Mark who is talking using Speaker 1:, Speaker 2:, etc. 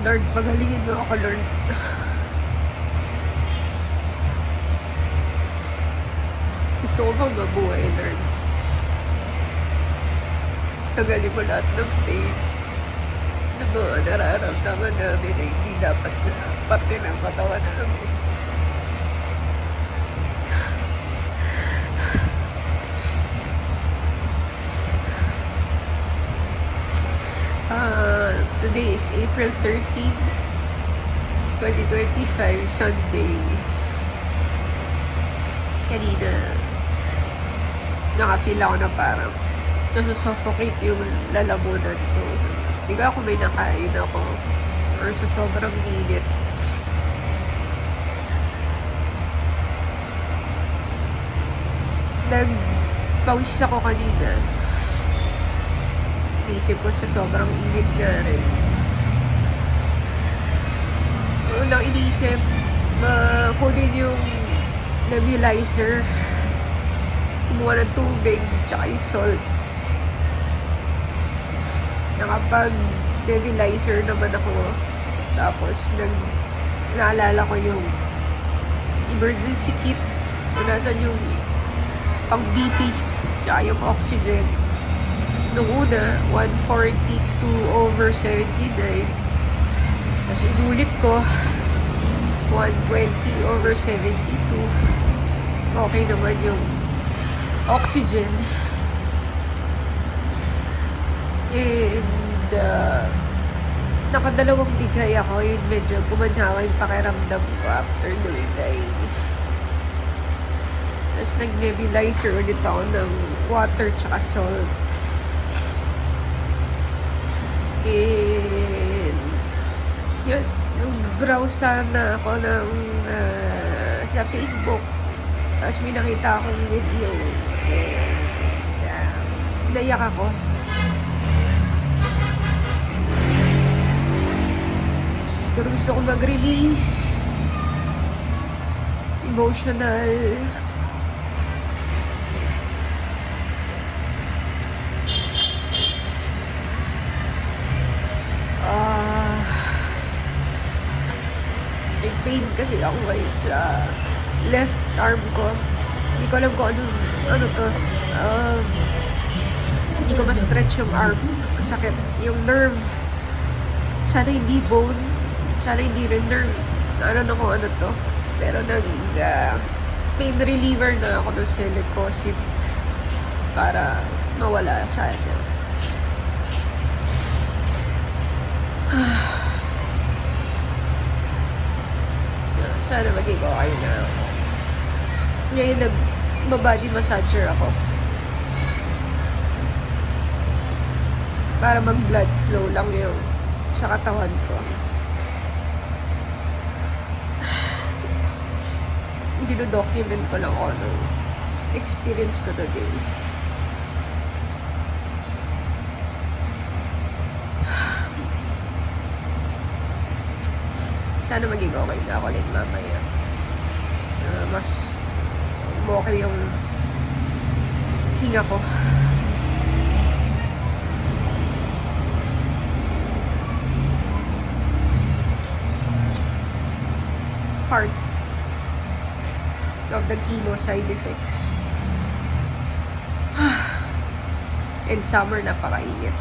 Speaker 1: Lord, pagalingin mo ako, Lord. Gusto ko bang mabuhay, Lord? Tagalin mo lahat ng pain na mga nararamdaman namin na hindi dapat sa parte ng katawan namin. Today is April 13, 2025, Sunday. Kanina, nakafeel ako na parang nasusuffocate yung lalamunan ko. Hindi ako may nakain ako or sa sobrang init. Nagpawis ako kanina. Isip ko sa sobrang init nga rin. Unang iniisip, kunin yung nebulizer, kumuha ng tubig, tsaka yung salt. Nakapag-nebulizer naman ako. Tapos, naalala ko yung emergency kit. Kung nasan yung pang BP, tsaka yung oxygen. Nung una, 142/79. Tapos inulit ko, 120/72. Okay naman yung oxygen. And, nakadalawang bigay ako. Yun medyo gumanhawa yung pakiramdam ko after the bigay. Tapos nag-nebulizer ulit ako ng water tsaka salt. And, yun, nag-browse sana ako ng, sa Facebook. Tapos may nakita akong video. And, naiyak ako. Siguro gusto ko mag-release. Emotional. May pain kasi ako ngayon sa left arm ko. Hindi ko alam kung ano to. Hindi ko ma-stretch yung arm. Sakit. Yung nerve. Sana hindi bone. Sana hindi rin nerve. Ano na kung ano to. Pero pain reliever na ako ng Celecoxib para mawala sana. Sana maging okay na ako. Ngayon, nag-body massager ako. Para mag-blood flow lang yung sa katawan ko. Dino-document ko lang ako ng experience ko today. Sana maging okay na ako ulit mamaya. Mas okay yung hinga ko. Part of the chemo side effects. And summer, napakainit.